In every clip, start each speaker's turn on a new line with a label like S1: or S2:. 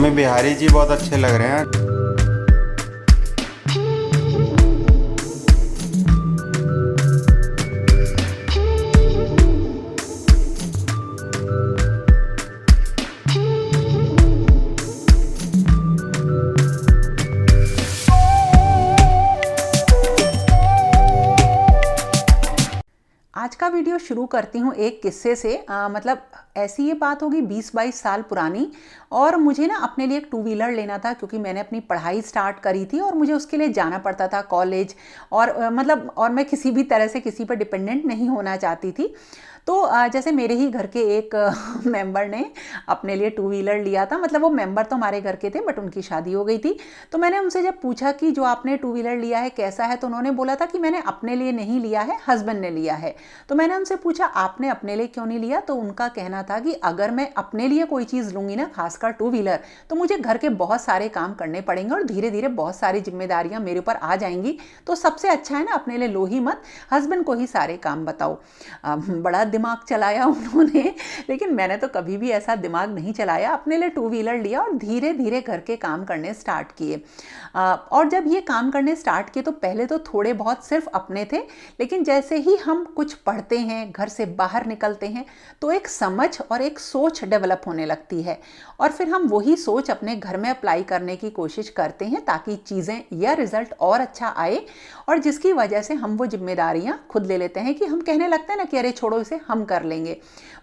S1: हमें बिहारी जी बहुत अच्छे लग रहे हैं।
S2: आज का वीडियो शुरू करती हूँ एक किस्से से। मतलब ऐसी ये बात होगी 20-22 साल पुरानी, और मुझे ना अपने लिए एक टू व्हीलर लेना था क्योंकि मैंने अपनी पढ़ाई स्टार्ट करी थी और मुझे उसके लिए जाना पड़ता था कॉलेज। और और मैं किसी भी तरह से किसी पर डिपेंडेंट नहीं होना चाहती थी। तो जैसे मेरे ही घर के एक मेंबर ने अपने लिए टू व्हीलर लिया था। मतलब वो मेंबर तो हमारे घर के थे बट उनकी शादी हो गई थी। तो मैंने उनसे जब पूछा कि जो आपने टू व्हीलर लिया है कैसा है, तो उन्होंने बोला था कि मैंने अपने लिए नहीं लिया है, हस्बैंड ने लिया है। तो मैंने उनसे पूछा आपने अपने लिए क्यों नहीं लिया, तो उनका कहना था कि अगर मैं अपने लिए कोई चीज़ लूँगी ना, खासकर टू व्हीलर, तो मुझे घर के बहुत सारे काम करने पड़ेंगे और धीरे धीरे बहुत सारी जिम्मेदारियां मेरे ऊपर आ जाएंगी। तो सबसे अच्छा है ना अपने लिए लो ही मत, हस्बैंड को ही सारे काम बताओ। बड़ा दिमाग चलाया उन्होंने, लेकिन मैंने तो कभी भी ऐसा दिमाग नहीं चलाया। अपने लिए टू व्हीलर लिया और धीरे धीरे घर के काम करने स्टार्ट किए। और जब ये काम करने स्टार्ट किए तो पहले तो थोड़े बहुत सिर्फ अपने थे, लेकिन जैसे ही हम कुछ पढ़ते हैं, घर से बाहर निकलते हैं, तो एक समझ और एक सोच डेवलप होने लगती है। और फिर हम वही सोच अपने घर में अप्लाई करने की कोशिश करते हैं ताकि चीज़ें या रिजल्ट और अच्छा आए, और जिसकी वजह से हम वो जिम्मेदारियां खुद ले लेते हैं कि हम कहने लगते हैं ना कि अरे छोड़ो इसे हम कर लेंगे।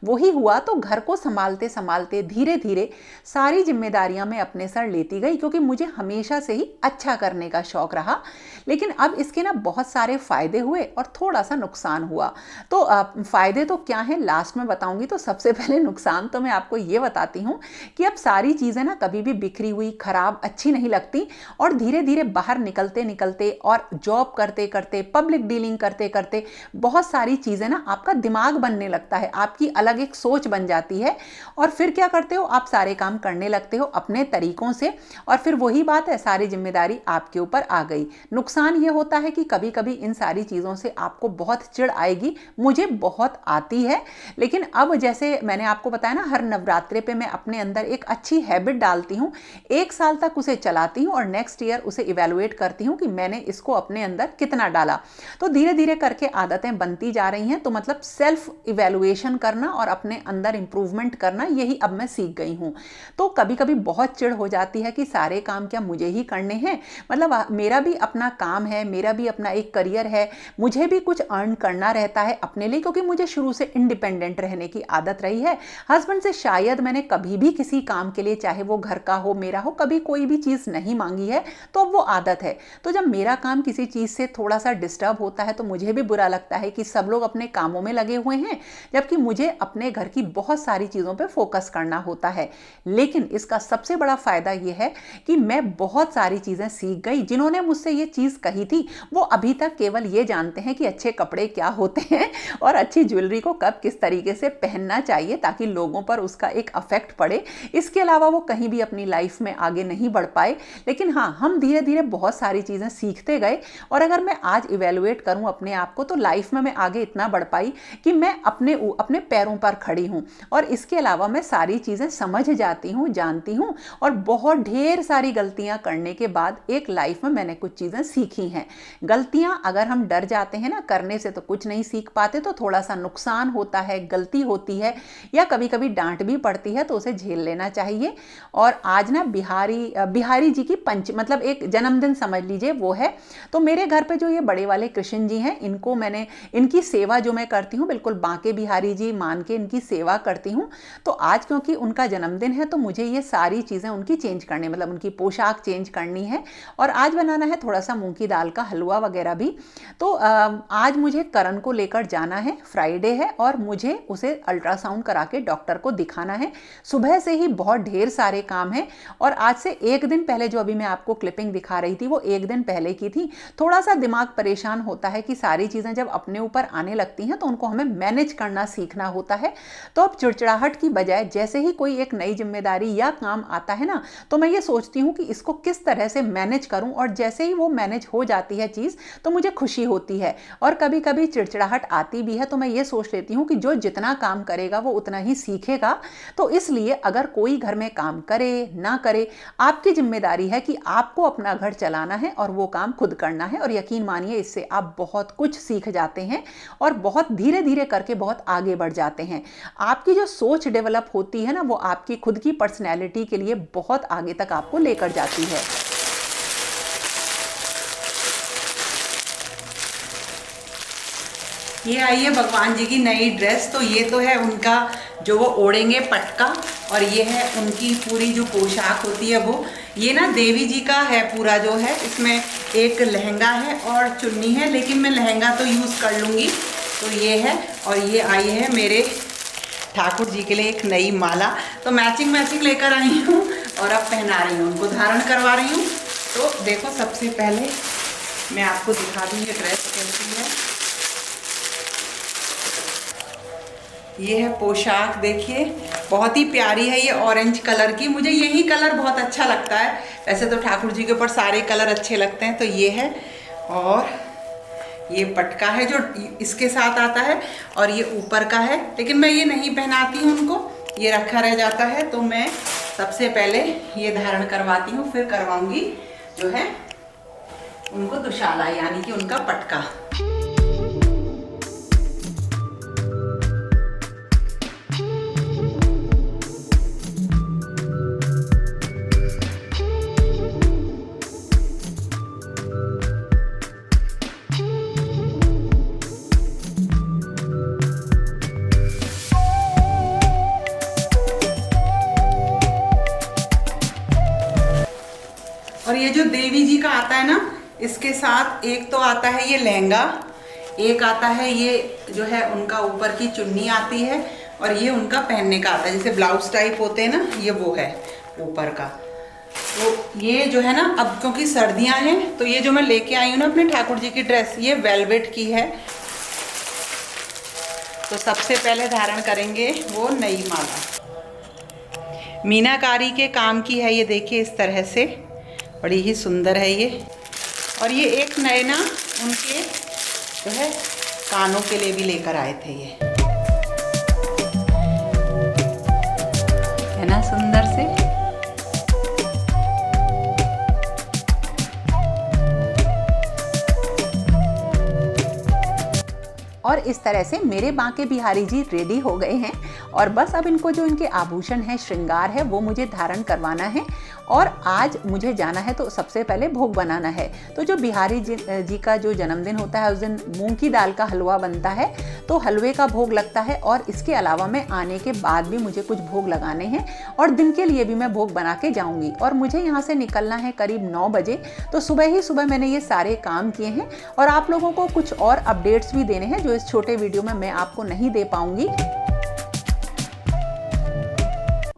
S2: वही हुआ। तो घर को संभालते संभालते धीरे धीरे सारी जिम्मेदारियां मैं अपने सर लेती गई, क्योंकि मुझे हमेशा से ही अच्छा करने का शौक रहा। लेकिन अब इसके ना बहुत सारे फायदे हुए और थोड़ा सा नुकसान हुआ। तो फायदे तो क्या हैं लास्ट में बताऊंगी। तो सबसे पहले नुकसान तो मैं आपको ये बताती हूँ कि अब सारी चीज़ें ना कभी भी बिखरी हुई, खराब, अच्छी नहीं लगती। और धीरे धीरे बाहर निकलते निकलते और जॉब करते करते, पब्लिक डीलिंग करते करते बहुत सारी चीज़ें ना आपका दिमाग बनने लगता है, आपकी अलग एक सोच बन जाती है। और फिर क्या करते हो, आप सारे काम करने लगते हो अपने तरीकों से, और फिर वही बात है, सारी जिम्मेदारी आपके ऊपर आ गई। नुकसान ये होता है कि कभी कभी इन सारी चीज़ों से आपको बहुत चिढ़ आएगी। मुझे बहुत आती है। लेकिन अब जैसे मैंने आपको बताया ना, हर नवरात्रे पे मैं अपने अंदर एक अच्छी हैबिट डालती हूँ, 1 साल तक उसे चलाती हूँ और नेक्स्ट ईयर उसे इवेलुएट करती हूँ कि मैंने इसको अपने अंदर कितना डाला। तो धीरे धीरे करके आदतें बनती जा रही हैं। तो मतलब सेल्फ इवेलुएशन करना और अपने अंदर इंप्रूवमेंट करना, यही अब मैं सीख गई हूँ। तो कभी कभी बहुत चिढ़ हो जाती है कि सारे काम क्या मुझे ही करने हैं। मतलब मेरा भी अपना काम है, मेरा भी अपना एक करियर है, मुझे भी कुछ अर्न करना रहता है अपने लिए, क्योंकि मुझे शुरू से इंडिपेंडेंट रहने की आदत रही है। हस्बैंड से शायद मैंने कभी भी किसी काम के लिए, चाहे वो घर का हो, मेरा हो, कभी कोई भी चीज़ नहीं मांगी है। तो अब वो आदत है। तो जब मेरा काम किसी चीज़ से थोड़ा सा डिस्टर्ब होता है तो मुझे भी बुरा लगता है कि सब लोग अपने कामों में लगे हुए हैं, जबकि मुझे अपने घर की बहुत सारी चीज़ों पे फोकस करना होता है। लेकिन इसका सबसे बड़ा फ़ायदा ये है कि मैं बहुत सारी चीज़ें सीख गई। जिन्होंने मुझसे ये चीज़ कही थी वो अभी तक केवल ये जानते हैं कि अच्छे कपड़े क्या होते हैं और अच्छी ज्वेलरी को कब किस तरीके से पहनना चाहिए ताकि लोगों पर उसका एक अफेक्ट पड़े। इसके अलावा वो कहीं भी अपनी लाइफ में आगे नहीं बढ़ पाए। लेकिन हाँ, हम धीरे धीरे बहुत सारी चीज़ें सीखते गए। और अगर मैं आज इवेलुएट करूँ अपने आप को, तो लाइफ में मैं आगे इतना बढ़ पाई कि मैं अपने पैरों पर खड़ी हूँ। और इसके अलावा मैं सारी चीज़ें समझ जाती हूँ, जानती हूँ। और बहुत ढेर सारी गलतियाँ करने के बाद एक लाइफ में मैंने कुछ चीज़ें सीखी हैं। गलतियाँ अगर हम डर जाते हैं ना करने से, तो कुछ नहीं सीख पाते। तो थोड़ा सा नुकसान होता है, गलती होती है, या कभी कभी डांट भी पड़ती है, तो उसे झेल लेना चाहिए। और आज ना बिहारी जी की मतलब एक जन्मदिन समझ लीजिए वो है। तो मेरे घर पे जो ये बड़े वाले कृष्ण जी हैं, इनको मैंने, इनकी सेवा जो मैं करती हूँ बिल्कुल बांके बिहारी जी मान के इनकी सेवा करती हूँ। तो आज क्योंकि उनका जन्मदिन है तो मुझे ये सारी चीज़ें उनकी चेंज करनी, मतलब उनकी पोशाक चेंज करनी है। और आज बनाना है थोड़ा सा मूंग की दाल का हलवा वगैरह भी। तो आज मुझे करण को लेकर जाना है, फ्राइडे है, और मुझे उसे अल्ट्रासाउंड करा के डॉक्टर को दिखाना है। सुबह से ही बहुत ढेर सारे काम हैं। और आज से एक दिन पहले जो अभी मैं आपको क्लिपिंग दिखा रही थी वो एक दिन पहले की थी। थोड़ा सा दिमाग परेशान होता है कि सारी चीज़ें जब अपने ऊपर आने लगती हैं तो उनको हमें मैनेज करना सीखना होता है। तो अब चिड़चिड़ाहट की बजाय जैसे ही कोई एक नई जिम्मेदारी या काम आता है ना, तो मैं ये सोचती हूँ कि इसको किस तरह से मैनेज करूँ, और जैसे ही वो मैनेज हो जाती है चीज़ तो मुझे खुशी होती है। और कभी कभी चिड़चिड़ाहट आती भी है तो मैं ये सोच लेती हूँ कि जो जितना काम करेगा वो उतना ही सीखेगा। तो इसलिए अगर कोई घर में काम करे ना करे, आपकी जिम्मेदारी है कि आपको अपना घर चलाना है और वो काम खुद करना है। और यकीन मानिए इससे आप बहुत कुछ सीख जाते हैं और बहुत धीरे धीरे करके बहुत आगे बढ़ जाते हैं। आपकी जो सोच डेवलप होती है ना, वो आपकी खुद की पर्सनैलिटी के लिए बहुत आगे तक आपको लेकर जाती है। ये आई है भगवान जी की नई ड्रेस। तो ये तो है उनका जो वो ओढ़ेंगे पटका, और ये है उनकी पूरी जो पोशाक होती है वो। ये ना देवी जी का है पूरा जो है, इसमें एक लहंगा है और चुन्नी है, लेकिन मैं लहंगा तो यूज़ कर लूँगी। तो ये है, और ये आई है मेरे ठाकुर जी के लिए एक नई माला। तो मैचिंग लेकर आई हूँ और अब पहना रही हूँ, उनको धारण करवा रही हूँ। तो देखो, सबसे पहले मैं आपको दिखा दूँ ये ड्रेस कैसी है। ये है पोशाक, देखिए बहुत ही प्यारी है। ये ऑरेंज कलर की, मुझे यही कलर बहुत अच्छा लगता है। वैसे तो ठाकुर जी के ऊपर सारे कलर अच्छे लगते हैं। तो ये है, और ये पटका है जो इसके साथ आता है, और ये ऊपर का है, लेकिन मैं ये नहीं पहनाती हूँ उनको, ये रखा रह जाता है। तो मैं सबसे पहले ये धारण करवाती हूँ, फिर करवाऊंगी जो है उनको दुशाला, यानी कि उनका पटका। और ये जो देवी जी का आता है ना, इसके साथ एक तो आता है ये लहंगा, एक आता है ये जो है उनका ऊपर की चुन्नी आती है, और ये उनका पहनने का आता है, जैसे ब्लाउज टाइप होते हैं ना, ये वो है ऊपर का। तो ये जो है ना, अब क्योंकि सर्दियां हैं तो ये जो मैं लेके आई हूँ ना अपने ठाकुर जी की ड्रेस, ये वेलवेट की है। तो सबसे पहले धारण करेंगे वो नई माला, मीनाकारी के काम की है। ये देखिए इस तरह से बड़ी ही सुंदर है ये। और ये एक नए ना उनके जो है कानों के लिए भी लेकर आए थे, ये है ना सुंदर से। और इस तरह से मेरे बांके बिहारी जी रेडी हो गए हैं, और बस अब इनको जो इनके आभूषण है, श्रृंगार है, वो मुझे धारण करवाना है। और आज मुझे जाना है तो सबसे पहले भोग बनाना है। तो जो बिहारी जी का जो जन्मदिन होता है उस दिन मूंग की दाल का हलवा बनता है, तो हलवे का भोग लगता है। और इसके अलावा मैं आने के बाद भी मुझे कुछ भोग लगाने हैं, और दिन के लिए भी मैं भोग बना के जाऊंगी। और मुझे यहाँ से निकलना है करीब 9 बजे। तो सुबह ही सुबह मैंने ये सारे काम किए हैं, और आप लोगों को कुछ और अपडेट्स भी देने हैं जो इस छोटे वीडियो में मैं आपको नहीं दे पाऊंगी।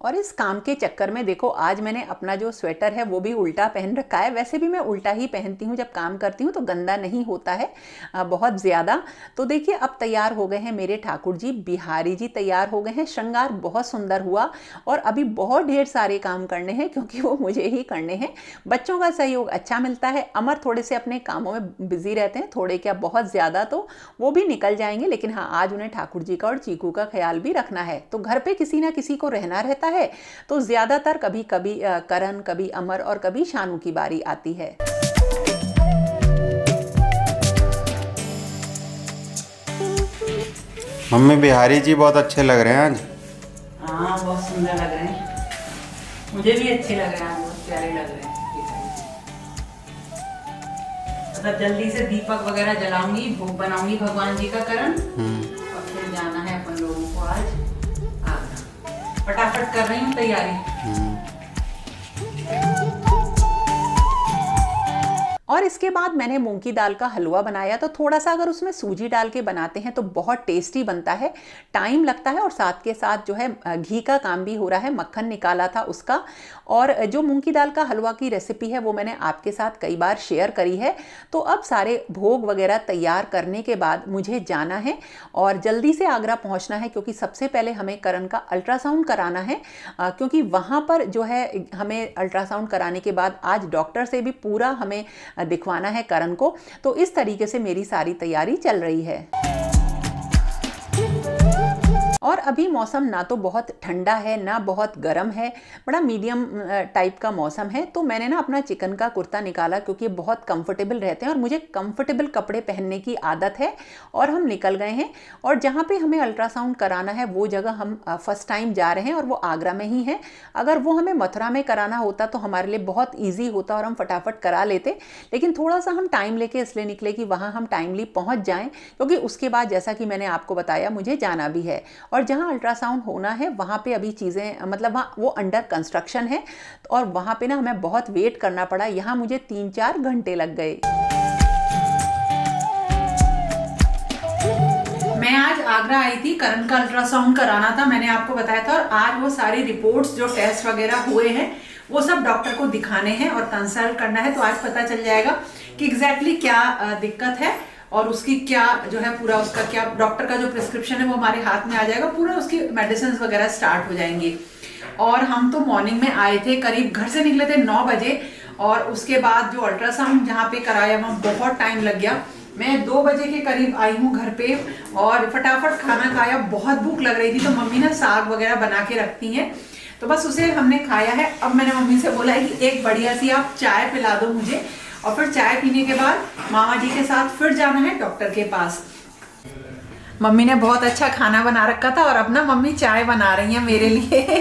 S2: और इस काम के चक्कर में देखो, आज मैंने अपना जो स्वेटर है वो भी उल्टा पहन रखा है। वैसे भी मैं उल्टा ही पहनती हूँ, जब काम करती हूँ तो गंदा नहीं होता है बहुत ज़्यादा। तो देखिए अब तैयार हो गए हैं मेरे ठाकुर जी, बिहारी जी तैयार हो गए हैं। श्रृंगार बहुत सुंदर हुआ, और अभी बहुत ढेर सारे काम करने हैं क्योंकि वो मुझे ही करने हैं। बच्चों का सहयोग अच्छा मिलता है। अमर थोड़े से अपने कामों में बिजी रहते हैं, थोड़े क्या बहुत ज़्यादा, तो वो भी निकल जाएंगे। लेकिन हाँ, आज उन्हें ठाकुर जी का और चीकू का ख्याल भी रखना है। तो घर पे किसी ना किसी को रहना रहता है, तो ज्यादातर कभी कभी करण, कभी अमर और कभी शानू की बारी आती है।
S1: मम्मी बिहारी जी बहुत अच्छे लग रहे हैं आज।
S2: हाँ, बहुत सुंदर लग रहे हैं, मुझे भी अच्छे लग रहे हैं, बहुत प्यारे लग रहे हैं। मतलब जल्दी से दीपक वगैरह जलाऊंगी, भोग बनाऊंगी भगवान जी का करण, और फिर जाना है अपन लोगों को आज आगरा। फटाफट कर रही हूँ तैयारी। और इसके बाद मैंने मूंग की दाल का हलवा बनाया। तो थोड़ा सा अगर उसमें सूजी डाल के बनाते हैं तो बहुत टेस्टी बनता है, टाइम लगता है और साथ के साथ जो है घी का काम भी हो रहा है, मक्खन निकाला था उसका। और जो मूंग की दाल का हलवा की रेसिपी है वो मैंने आपके साथ कई बार शेयर करी है। तो अब सारे भोग वगैरह तैयार करने के बाद मुझे जाना है और जल्दी से आगरा पहुंचना है, क्योंकि सबसे पहले हमें करण का अल्ट्रासाउंड कराना है, क्योंकि वहाँ पर जो है हमें अल्ट्रासाउंड कराने के बाद आज डॉक्टर से भी पूरा हमें दिखवाना है करण को। तो इस तरीके से मेरी सारी तैयारी चल रही है। और अभी मौसम ना तो बहुत ठंडा है ना बहुत गर्म है, बड़ा मीडियम टाइप का मौसम है। तो मैंने ना अपना चिकन का कुर्ता निकाला, क्योंकि बहुत कंफर्टेबल रहते हैं और मुझे कंफर्टेबल कपड़े पहनने की आदत है। और हम निकल गए हैं और जहाँ पे हमें अल्ट्रासाउंड कराना है वो जगह हम फर्स्ट टाइम जा रहे हैं और वो आगरा में ही है। अगर वो हमें मथुरा में कराना होता तो हमारे लिए बहुत ईजी होता और हम फटाफट करा लेते, लेकिन थोड़ा सा हम टाइम लेके इसलिए निकले कि वहाँ हम टाइमली पहुँच जाएँ, क्योंकि उसके बाद जैसा कि मैंने आपको बताया मुझे जाना भी है। और जहाँ अल्ट्रासाउंड होना है वहाँ पे अभी चीज़ें मतलब वहाँ वो अंडर कंस्ट्रक्शन है और वहाँ पे ना हमें बहुत वेट करना पड़ा। यहाँ मुझे 3-4 घंटे लग गए।
S3: मैं आज आगरा आई थी, करण का अल्ट्रासाउंड कराना था, मैंने आपको बताया था। और आज वो सारी रिपोर्ट्स जो टेस्ट वगैरह हुए हैं वो सब डॉक्टर को दिखाने हैं और कंसल्ट करना है। तो आज पता चल जाएगा कि एग्जैक्टली क्या दिक्कत है और उसकी क्या जो है पूरा उसका क्या डॉक्टर का जो प्रिस्क्रिप्शन है वो हमारे हाथ में आ जाएगा, पूरा उसकी मेडिसिन वगैरह स्टार्ट हो जाएंगी। और हम तो मॉर्निंग में आए थे, करीब घर से निकले थे 9 बजे और उसके बाद जो अल्ट्रासाउंड जहाँ पे कराया वहाँ बहुत टाइम लग गया। मैं 2 बजे के करीब आई हूँ घर पे और फटाफट खाना खाया, बहुत भूख लग रही थी। तो मम्मी ना साग वगैरह बना के रखती हैं, तो बस उसे हमने खाया है। अब मैंने मम्मी से बोला है कि एक बढ़िया सी आप चाय पिला दो मुझे, और फिर चाय पीने के बाद मामा जी के साथ फिर जाना है डॉक्टर के पास। मम्मी ने बहुत अच्छा खाना बना रखा था और अब ना मम्मी चाय बना रही हैं मेरे लिए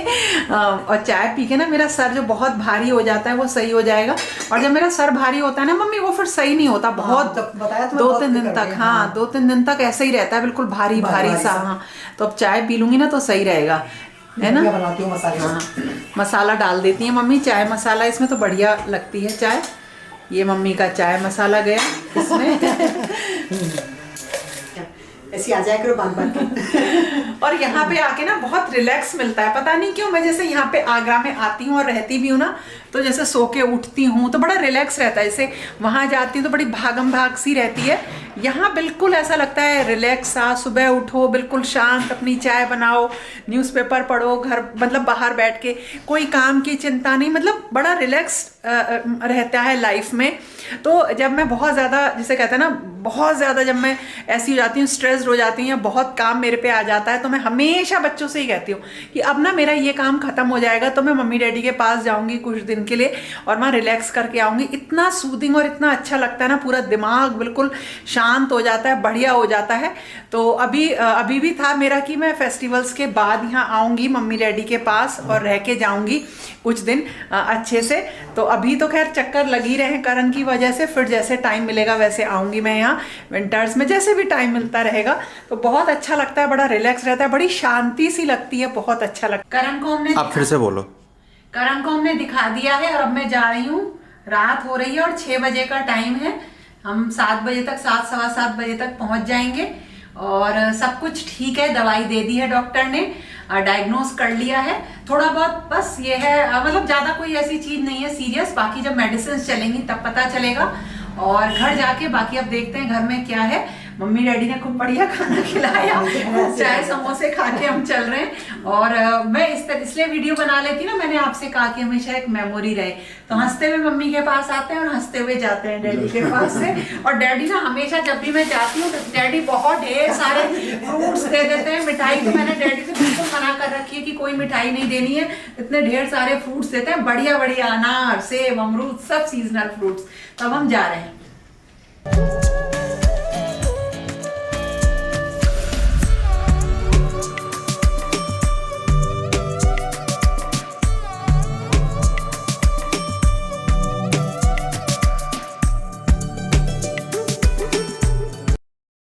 S3: और चाय पी के ना मेरा सर जो बहुत भारी हो जाता है वो सही हो जाएगा। और जब मेरा सर भारी होता है ना मम्मी, वो फिर सही नहीं होता बहुत, 2-3 दिन तक। हाँ, 2-3 दिन तक ऐसे ही रहता है, बिल्कुल भारी भारी सा। हाँ, तो अब चाय पी लूंगी ना तो सही रहेगा, है ना। हाँ, मसाला डाल देती है मम्मी, चाय मसाला, इसमें तो बढ़िया लगती है चाय। ये मम्मी का चाय मसाला गया इसमें
S4: ऐसी आ जाए करो बार-बार।
S3: और यहाँ पे आके ना बहुत रिलैक्स मिलता है, पता नहीं क्यों। मैं जैसे यहाँ पे आगरा में आती हूँ और रहती भी हूँ ना, तो जैसे सो के उठती हूँ तो बड़ा रिलैक्स रहता है। जैसे वहाँ जाती हूँ तो बड़ी भागम भाग सी रहती है, यहाँ बिल्कुल ऐसा लगता है रिलैक्स सा। सुबह उठो बिल्कुल शांत, अपनी चाय बनाओ, न्यूज़पेपर पढ़ो, घर मतलब बाहर बैठ के, कोई काम की चिंता नहीं, मतलब बड़ा रिलैक्स रहता है लाइफ में। तो जब मैं बहुत ज़्यादा, जिसे कहते हैं ना, बहुत ज़्यादा जब मैं ऐसी हो जाती हूँ, स्ट्रेस्ड हो जाती हूँ या बहुत काम मेरे पे आ जाता है, तो मैं हमेशा बच्चों से ही कहती हूँ कि अब ना मेरा ये काम ख़त्म हो जाएगा तो मैं मम्मी डैडी के पास जाऊँगी कुछ दिन के लिए और मैं रिलैक्स करके आऊँगी। इतना सूदिंग और इतना अच्छा लगता है ना, पूरा दिमाग बिल्कुल शांत हो जाता है, बढ़िया हो जाता है। तो अभी भी था मेरा कि मैं फेस्टिवल्स के बाद यहाँ आऊँगी मम्मी डैडी के पास और रह के जाऊँगी कुछ दिन अच्छे से। तो अभी तो खैर चक्कर लगी रहे करण की वजह से, फिर जैसे टाइम मिलेगा वैसे आऊँगी मैं यहाँ विंटर्स में, जैसे भी टाइम मिलता रहेगा। तो बहुत अच्छा लगता है, बड़ा रिलैक्स रहता है, बड़ी शांति सी लगती है, बहुत अच्छा लगता है। करण को हमने
S1: आप फिर से बोलो।
S3: करण को हमने दिखा दिया है और अब मैं जा रही हूँ, रात हो रही है और 6 बजे का टाइम है। हम 7 बजे तक, 7 सवा 7 बजे तक पहुँच जाएंगे और सब कुछ ठीक है। दवाई दे दी है डॉक्टर ने, डायग्नोज कर लिया है। थोड़ा बहुत बस ये है, मतलब ज़्यादा कोई ऐसी चीज़ नहीं है सीरियस। बाकी जब मेडिसिन चलेंगी तब पता चलेगा। और घर जाके बाकी अब देखते हैं घर में क्या है। मम्मी डैडी ने खूब बढ़िया खाना खिलाया, चाय समोसे खा के हम चल रहे हैं। और मैं इसलिए वीडियो बना लेती ना, मैंने आपसे कहा कि हमेशा एक मेमोरी रहे। तो हंसते हुए मम्मी के पास आते हैं और हंसते हुए जाते हैं डैडी के पास से। और डैडी ना हमेशा जब भी मैं जाती हूँ तो डैडी बहुत ढेर सारे फ्रूट्स दे देते हैं। मिठाई तो मैंने डैडी से बिल्कुल मना कर रखी है कि कोई मिठाई नहीं देनी है, इतने ढेर सारे फ्रूट्स देते हैं, बढ़िया बढ़िया अनार, सेब, अमरूद, सब सीजनल फ्रूट्स। तब हम जा रहे हैं।